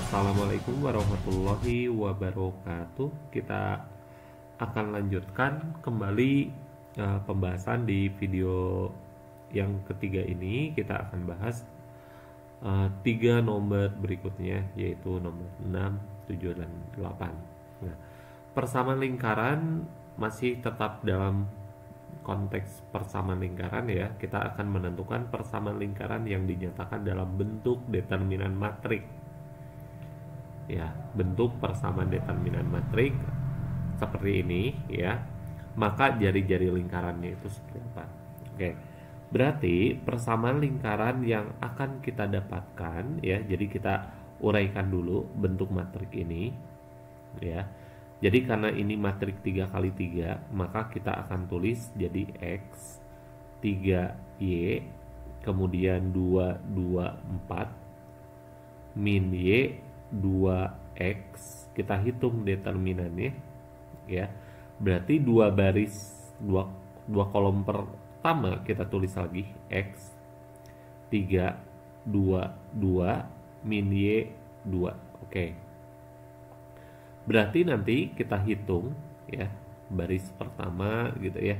Assalamualaikum warahmatullahi wabarakatuh. Kita akan lanjutkan kembali pembahasan di video yang ketiga ini. Kita akan bahas tiga nomor berikutnya, yaitu nomor 6, 7, dan 8. Nah, persamaan lingkaran masih tetap dalam konteks persamaan lingkaran ya. Kita akan menentukan persamaan lingkaran yang dinyatakan dalam bentuk determinan matrik. Ya, bentuk persamaan determinan matrik seperti ini ya. Maka jari-jari lingkarannya itu seperti apa? Oke. Berarti persamaan lingkaran yang akan kita dapatkan ya. Jadi kita uraikan dulu bentuk matrik ini ya. Jadi karena ini matrik 3 kali 3, maka kita akan tulis jadi X 3Y, kemudian 2, 2, 4, min Y 2X. Kita hitung determinannya ya. Berarti dua kolom pertama kita tulis lagi X 3, 2, 2, min Y 2. Oke. Berarti nanti kita hitung ya, baris pertama gitu ya.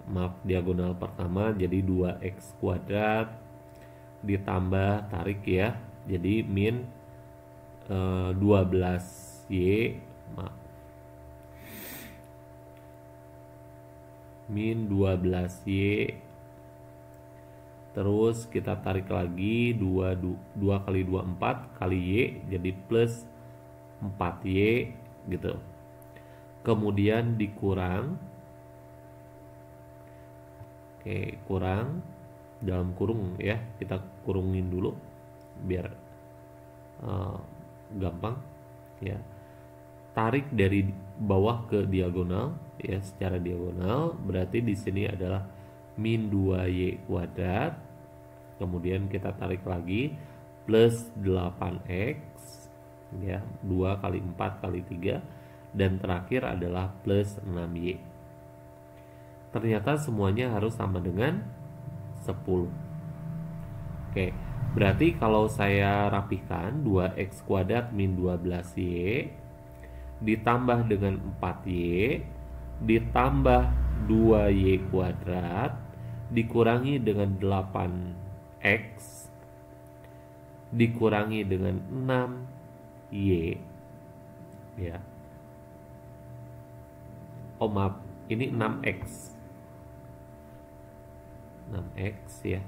Maaf, diagonal pertama jadi 2x kuadrat ditambah tarik ya. Jadi min 12y, maaf, min 12y, terus kita tarik lagi 2 kali 2 4 kali y, jadi plus 4y gitu. Kemudian dikurang, oke, kurang dalam kurung ya, kita kurungin dulu biar gampang ya. Tarik dari bawah ke diagonal ya, secara diagonal, berarti di sini adalah min 2y kuadrat. Kemudian kita tarik lagi plus 8x ya, 2 kali 4 kali 3, dan terakhir adalah plus 6y. Ternyata semuanya harus sama dengan 10. Oke, berarti kalau saya rapihkan 2x kuadrat min 12y ditambah dengan 4y ditambah 2y kuadrat dikurangi dengan 8x dikurangi dengan 6y ya. Oh maaf, ini 6x ya.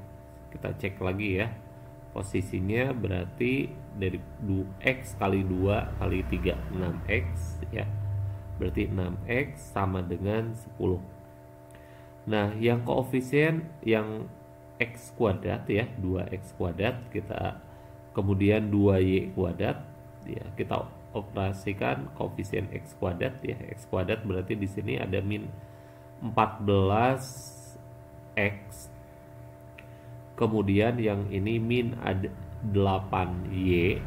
Kita cek lagi ya posisinya, berarti dari x kali 2 kali 3 6x ya. Berarti 6x sama dengan 10. Nah, yang koefisien yang x kuadrat ya, 2x kuadrat, kita kemudian 2y kuadrat ya, kita operasikan koefisien x kuadrat ya. X kuadrat berarti di sini ada min 14x, kemudian yang ini min ada 8y.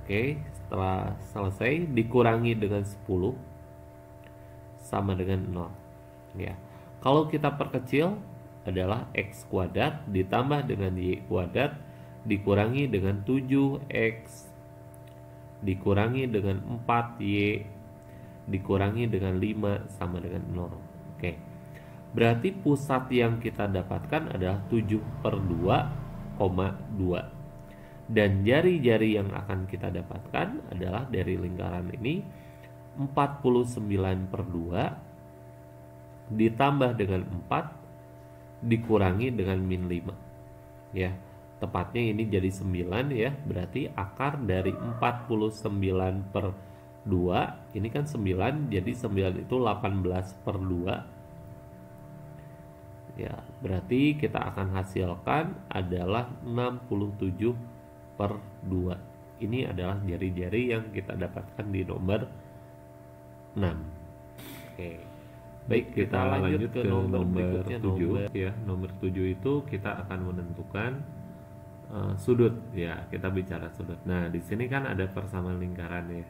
Oke, setelah selesai dikurangi dengan 10 sama dengan 0 ya. Kalau kita perkecil adalah x kuadrat ditambah dengan y kuadrat dikurangi dengan 7x dikurangi dengan 4y dikurangi dengan 5 sama dengan 0. Oke. Berarti pusat yang kita dapatkan adalah 7/2,2. Dan jari-jari yang akan kita dapatkan adalah dari lingkaran ini 49/2 ditambah dengan 4 dikurangi dengan min 5 ya. Tepatnya ini jadi 9 ya. Berarti akar dari 49/2 ini kan 9, jadi 9 itu 18/2 ya. Berarti kita akan hasilkan adalah 67/2. Ini adalah jari-jari yang kita dapatkan di nomor 6. Oke. Baik, kita lanjut ke nomor berikutnya, 7 ya. Nomor 7 itu kita akan menentukan sudut ya. Kita bicara sudut. Nah, di sini kan ada persamaan lingkaran ya.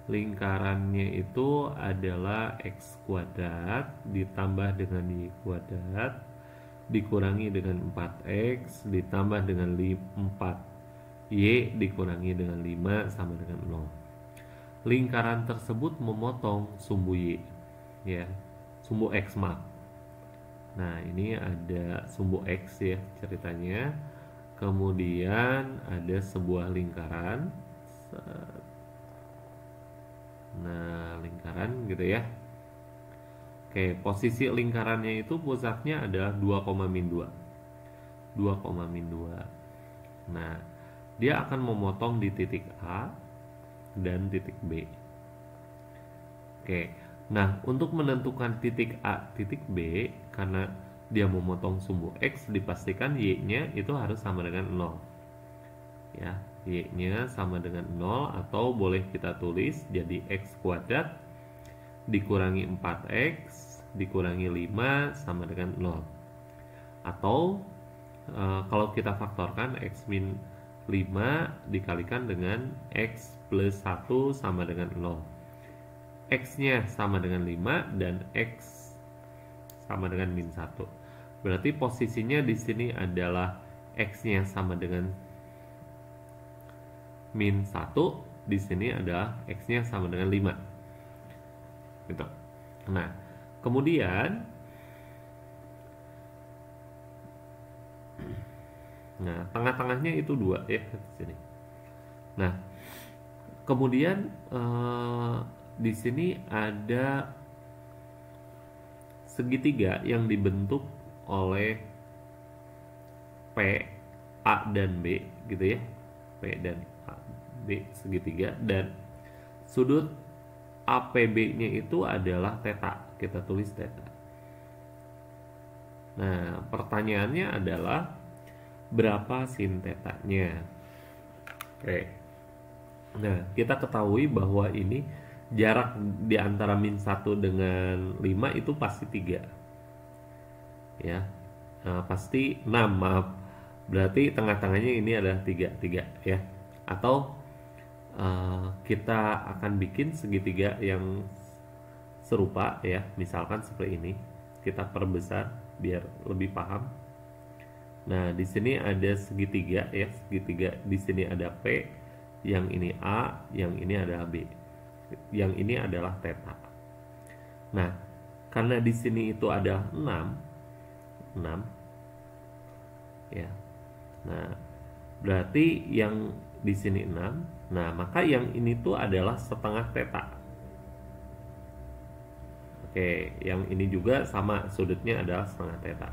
Lingkarannya itu adalah x kuadrat ditambah dengan y kuadrat dikurangi dengan 4x ditambah dengan 4 Y dikurangi dengan 5 sama dengan 0. Lingkaran tersebut memotong sumbu Y, ya, sumbu X maaf. Nah, ini ada sumbu X ya ceritanya. Kemudian ada sebuah lingkaran. Nah, lingkaran gitu ya. Oke, posisi lingkarannya itu pusatnya adalah 2,-2. 2,-2. Nah, dia akan memotong di titik A dan titik B. Oke. Nah, untuk menentukan titik A, titik B, karena dia memotong sumbu X, dipastikan Y-nya itu harus sama dengan 0. Ya, Y-nya sama dengan 0, atau boleh kita tulis jadi X kuadrat dikurangi 4X dikurangi 5 sama dengan 0. Atau kalau kita faktorkan X min 5 dikalikan dengan X plus 1 sama dengan 0. X-nya sama dengan 5 dan X sama dengan min 1. Berarti posisinya di sini adalah X-nya sama dengan min 1, di sini adalah X-nya sama dengan 5. Gitu. Nah, kemudian tengah-tengahnya itu 2 ya di sini. Nah, kemudian di sini ada segitiga yang dibentuk oleh P, A dan B gitu ya. P dan A, B segitiga, dan sudut APB-nya itu adalah theta. Kita tulis theta. Nah, pertanyaannya adalah berapa sin theta-nya? Oke. Nah, kita ketahui bahwa ini jarak di antara min 1 dengan 5 itu pasti 3. Ya. Nah, pasti 6, maaf. Berarti tengah-tengahnya ini adalah 3 ya. Atau kita akan bikin segitiga yang serupa ya, misalkan seperti ini. Kita perbesar biar lebih paham. Nah, di sini ada segitiga ya, segitiga di sini ada P, yang ini A, yang ini adalah B. Yang ini adalah theta. Nah, karena di sini itu ada 6 ya. Nah, berarti yang di sini 6. Nah, maka yang ini tuh adalah setengah theta. Oke, yang ini juga sama, sudutnya adalah setengah theta.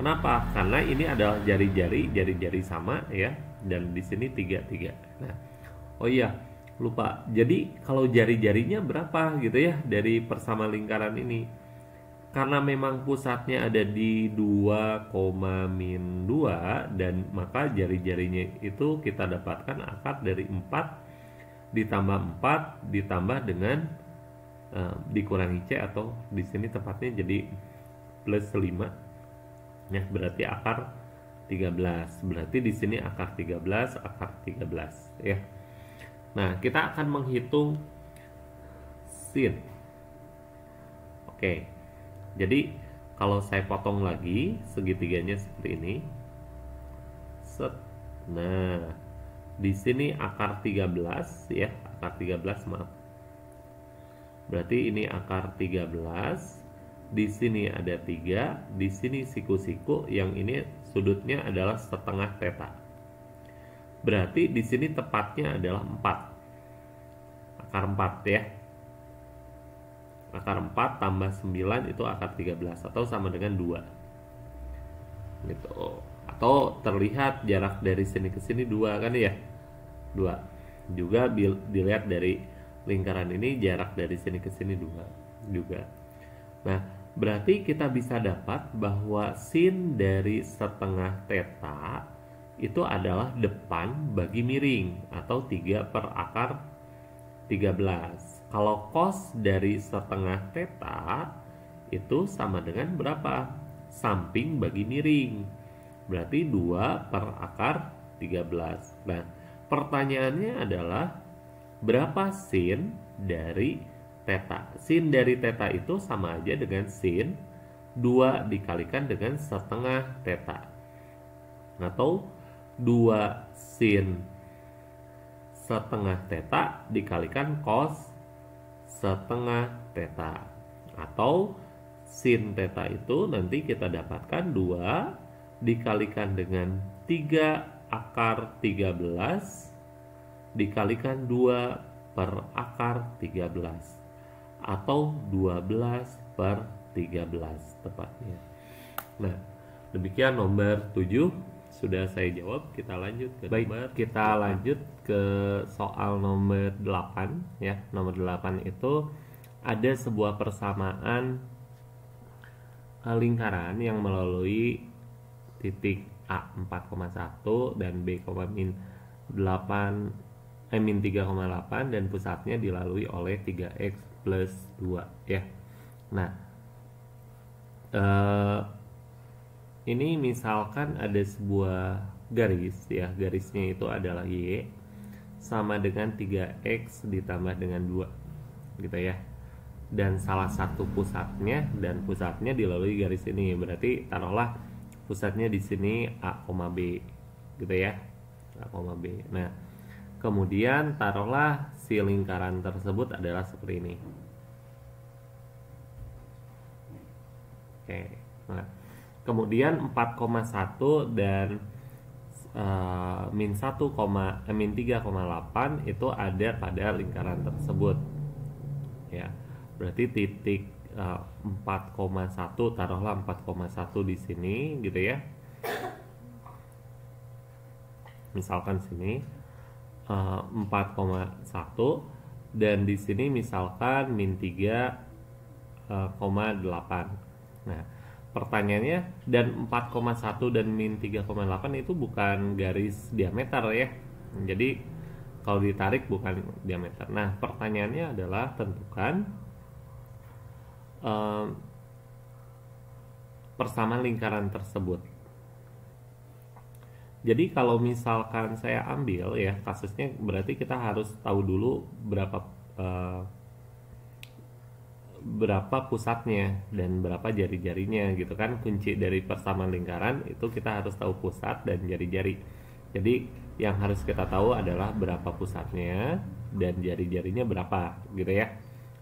Kenapa? Karena ini adalah jari-jari sama ya, dan di sini 3. Nah, oh iya, lupa. Jadi kalau jari-jarinya berapa gitu ya dari persama lingkaran ini? Karena memang pusatnya ada di 2,-2, dan maka jari-jarinya itu kita dapatkan akar dari 4 ditambah 4 ditambah dengan dikurangi C, atau di sini tepatnya jadi plus 5. Ya, berarti akar 13. Berarti di sini akar 13 ya. Nah, kita akan menghitung sin. Oke. Jadi kalau saya potong lagi segitiganya seperti ini. Set. Nah, di sini akar 13 ya, akar 13 maaf. Berarti ini akar 13. Di sini ada 3, di sini siku-siku, yang ini sudutnya adalah setengah theta. Berarti di sini tepatnya adalah 4. Akar 4 ya. Akar 4 tambah 9 itu akar 13, atau sama dengan 2. Gitu. Atau terlihat jarak dari sini ke sini 2 kan ya? 2. Juga dilihat dari lingkaran ini jarak dari sini ke sini 2 juga. Nah, berarti kita bisa dapat bahwa sin dari setengah theta itu adalah depan bagi miring, atau 3 per akar 13. Kalau cos dari setengah theta itu sama dengan berapa? Samping bagi miring. Berarti 2 per akar 13. Nah, pertanyaannya adalah berapa sin dari theta? Sin dari theta itu sama aja dengan sin 2 dikalikan dengan setengah theta. Atau 2 sin setengah theta dikalikan cos setengah theta, atau sin theta itu nanti kita dapatkan 2 dikalikan dengan 3 akar 13 dikalikan 2 per akar 13, atau 12 per 13 tepatnya. Nah, demikian nomor 7 sudah saya jawab. Kita lanjut ke kita lanjut ke soal nomor 8 ya. Nomor 8 itu ada sebuah persamaan lingkaran yang melalui titik A 4,1 dan B, min 3,8 dan pusatnya dilalui oleh 3x plus 2 ya. Nah, ini misalkan ada sebuah garis ya, garisnya itu adalah Y sama dengan 3x ditambah dengan 2 gitu ya, dan salah satu pusatnya, dan pusatnya dilalui garis ini, berarti taruhlah pusatnya di sini A, B gitu ya, A, B. Nah, kemudian taruhlah si lingkaran tersebut adalah seperti ini. Oke, nah kemudian 4,1 dan min 3,8 itu ada pada lingkaran tersebut ya. Berarti titik 4,1 taruhlah 4,1 di sini gitu ya. Misalkan sini 4,1 dan di sini misalkan min 3,8. Nah, pertanyaannya, dan 4,1 dan min 3,8 itu bukan garis diameter ya. Jadi kalau ditarik bukan diameter. Nah, pertanyaannya adalah tentukan persamaan lingkaran tersebut. Jadi kalau misalkan saya ambil ya kasusnya, berarti kita harus tahu dulu berapa pusatnya dan berapa jari-jarinya gitu kan. Kunci dari persamaan lingkaran itu kita harus tahu pusat dan jari-jari. Jadi yang harus kita tahu adalah berapa pusatnya dan jari-jarinya berapa gitu ya.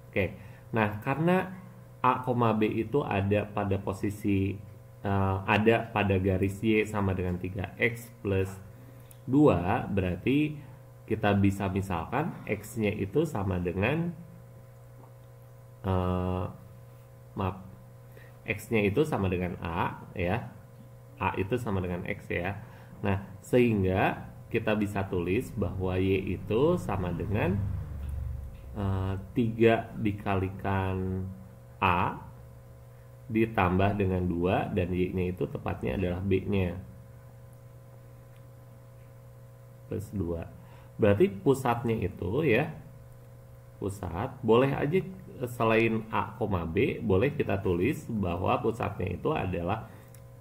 Oke. Nah, karena A, B itu ada pada posisi ada pada garis Y sama dengan 3x plus 2, berarti kita bisa misalkan x-nya itu sama dengan x-nya itu sama dengan A ya. A itu sama dengan x ya. Nah, sehingga kita bisa tulis bahwa Y itu sama dengan 3 dikalikan A ditambah dengan 2, dan Y-nya itu tepatnya adalah B-nya plus 2. Berarti pusatnya itu ya, pusat boleh aja selain A, B boleh kita tulis bahwa pusatnya itu adalah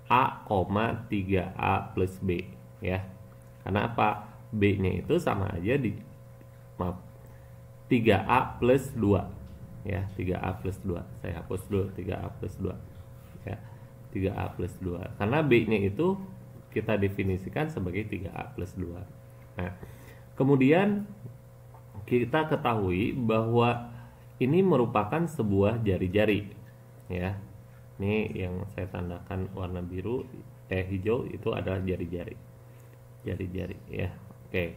A, 3A plus B ya. Karena apa? B-nya itu sama aja 3A plus 2 ya, 3A plus 2. Saya hapus dulu 3A plus 2 ya, 3A plus 2 karena B-nya itu kita definisikan sebagai 3A plus 2. Nah, kemudian kita ketahui bahwa ini merupakan sebuah jari-jari ya. Ini yang saya tandakan warna biru hijau itu adalah jari-jari ya. Oke.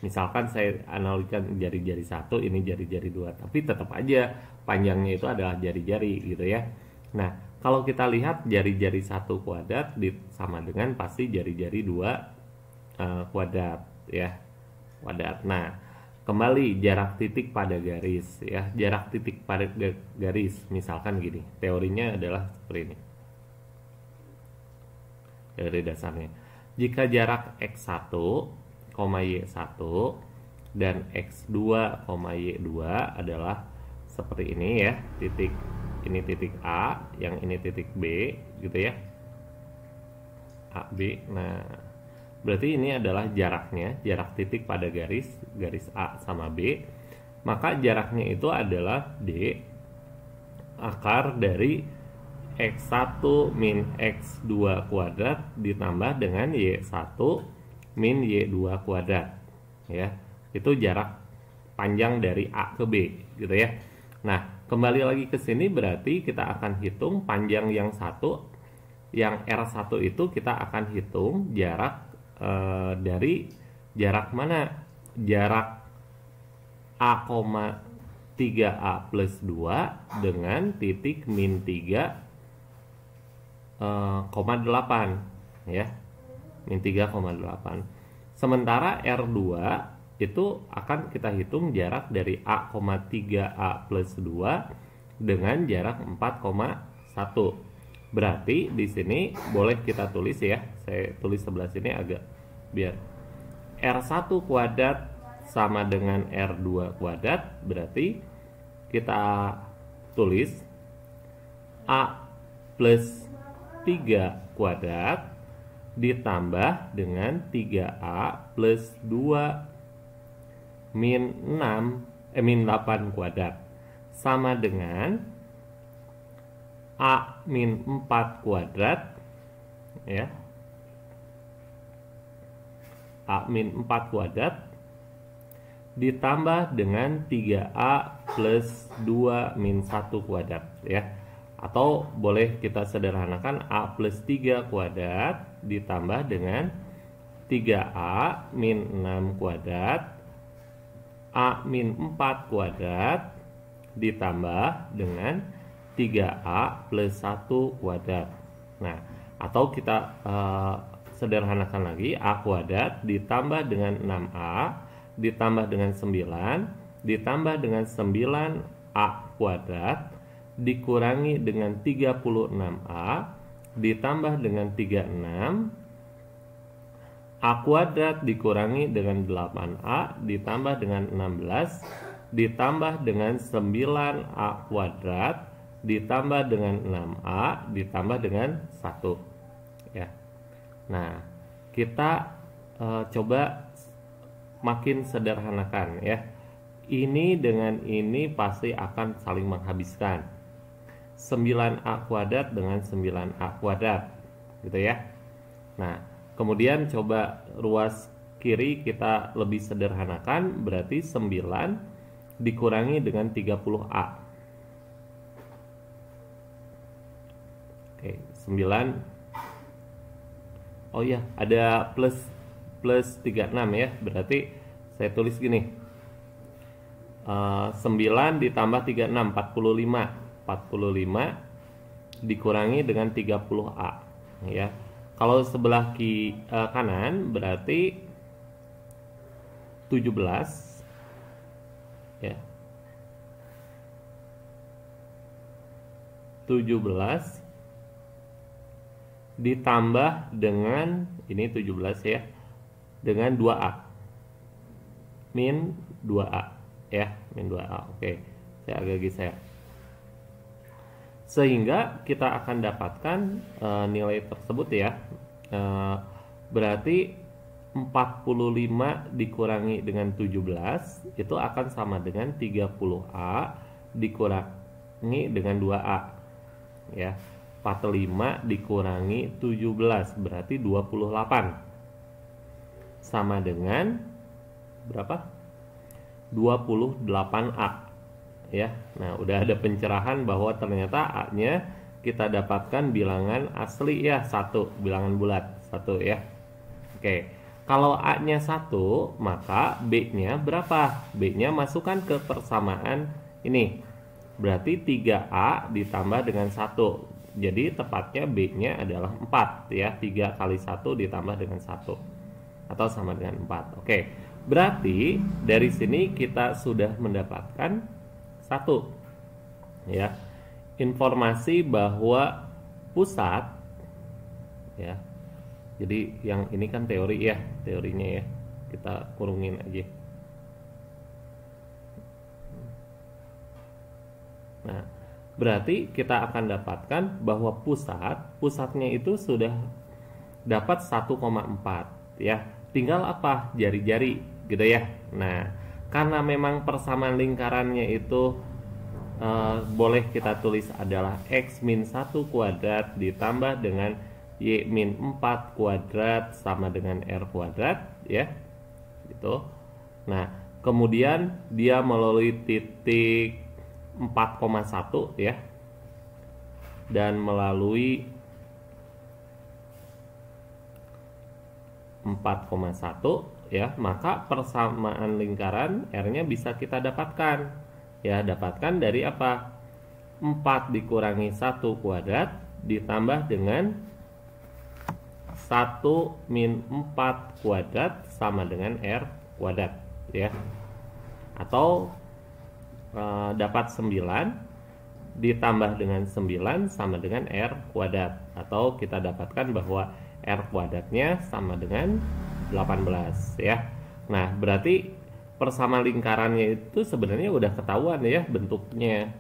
Misalkan saya analogikan jari-jari 1, ini jari-jari 2, tapi tetap aja panjangnya itu adalah jari-jari gitu ya. Nah, kalau kita lihat jari-jari 1 kuadrat sama dengan pasti jari-jari 2 kuadrat ya. Kuadrat. Nah, kembali jarak titik pada garis ya. Jarak titik pada garis misalkan gini. Teorinya adalah seperti ini. Dari dasarnya. Jika jarak x1, Y1 dan X2, Y2 adalah seperti ini ya, titik ini titik A, yang ini titik B gitu ya, AB. Nah, berarti ini adalah jaraknya, jarak titik pada garis A sama B. Maka jaraknya itu adalah D akar dari X1 min X2 kuadrat ditambah dengan Y1 min Y2 kuadrat. Ya, itu jarak panjang dari A ke B gitu ya. Nah, kembali lagi ke sini berarti kita akan hitung panjang yang satu, yang R1 itu kita akan hitung jarak dari jarak mana? Jarak A, 3A plus 2 dengan titik min 3, 8 ya, min 3,8. Sementara R2 itu akan kita hitung jarak dari A, 3A plus 2 dengan jarak 4,1. Berarti di sini boleh kita tulis ya, saya tulis sebelah sini agak biar R1 kuadrat sama dengan R2 kuadrat, berarti kita tulis A plus 3 kuadrat ditambah dengan 3A plus 2 min 8 kuadrat sama dengan A min 4 kuadrat ya, A min 4 kuadrat ditambah dengan 3A plus 2 min 1 kuadrat ya. Atau boleh kita sederhanakan A plus 3 kuadrat ditambah dengan 3A min 6 kuadrat, A min 4 kuadrat ditambah dengan 3A plus 1 kuadrat. Nah, atau kita sederhanakan lagi, A kuadrat ditambah dengan 6A ditambah dengan 9 ditambah dengan 9A kuadrat dikurangi dengan 36A ditambah dengan 36 A kuadrat dikurangi dengan 8A ditambah dengan 16 ditambah dengan 9A kuadrat ditambah dengan 6A ditambah dengan 1 ya. Nah, kita coba makin sederhanakan ya. Ini dengan ini pasti akan saling menghabiskan. 9A kuadrat dengan 9A kuadrat gitu ya. Nah, kemudian coba ruas kiri kita lebih sederhanakan, berarti 9 dikurangi dengan 30A. Oke, 9. Oh ya, ada plus 36 ya. Berarti saya tulis gini. 9 ditambah 36 45 dikurangi dengan 30A ya. Kalau sebelah kanan berarti 17 ya. 17 ditambah dengan ini 17 ya, dengan 2A min 2A ya, min 2A. Oke, saya agak geser. Sehingga kita akan dapatkan nilai tersebut ya. Berarti 45 dikurangi dengan 17 itu akan sama dengan 30A dikurangi dengan 2A ya. 45 dikurangi 17 berarti 28 sama dengan berapa? 28A ya. Nah, udah ada pencerahan bahwa ternyata A-nya kita dapatkan bilangan asli ya, 1, bilangan bulat 1 ya. Oke, kalau A-nya 1 maka B-nya berapa? B-nya masukkan ke persamaan ini, berarti 3A ditambah dengan 1. Jadi tepatnya B-nya adalah 4 ya, 3 kali 1 ditambah dengan 1 atau sama dengan 4. Oke, berarti dari sini kita sudah mendapatkan 1 ya, informasi bahwa pusat ya. Jadi yang ini kan teori ya, teorinya ya, kita kurungin aja. Nah, berarti kita akan dapatkan bahwa pusatnya itu sudah dapat 1,4 ya. Tinggal apa? Jari-jari gitu ya. Nah, karena memang persamaan lingkarannya itu boleh kita tulis adalah X min 1 kuadrat ditambah dengan Y min 4 kuadrat sama dengan R kuadrat, ya gitu. Nah, kemudian dia melalui titik 4,1 ya, dan melalui 4,1 ya, maka persamaan lingkaran R-nya bisa kita dapatkan. Ya, dapatkan dari apa? 4 dikurangi 1 kuadrat ditambah dengan 1 min 4 kuadrat sama dengan R kuadrat ya. Atau dapat 9 ditambah dengan 9 sama dengan R kuadrat, atau kita dapatkan bahwa R kuadratnya sama dengan 18 ya. Nah, berarti persamaan lingkarannya itu sebenarnya udah ketahuan ya bentuknya.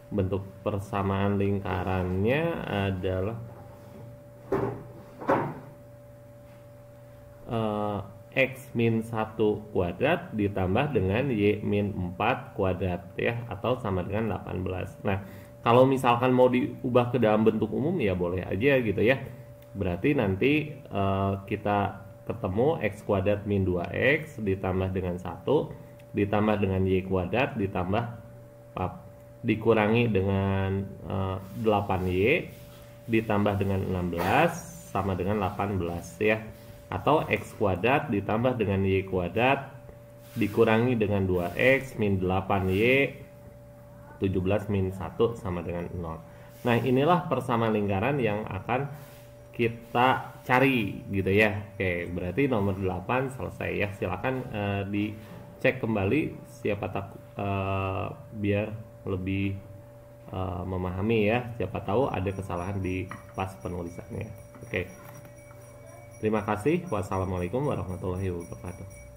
Bentuk persamaan lingkarannya adalah X min 1 kuadrat ditambah dengan Y min 4 kuadrat ya, atau sama dengan 18. Nah, kalau misalkan mau diubah ke dalam bentuk umum ya boleh aja gitu ya. Berarti nanti kita ketemu X kuadrat min 2X ditambah dengan 1 ditambah dengan Y kuadrat ditambah dikurangi dengan 8Y ditambah dengan 16 sama dengan 18 ya. Atau X kuadrat ditambah dengan Y kuadrat dikurangi dengan 2X min 8Y 17 min 1 sama dengan 0. Nah, inilah persamaan lingkaran yang akan kita cari gitu ya. Oke, berarti nomor 8 selesai ya. Silakan dicek kembali siapa tahu biar lebih memahami ya. Siapa tahu ada kesalahan di pas penulisannya. Oke. Terima kasih. Wassalamualaikum warahmatullahi wabarakatuh.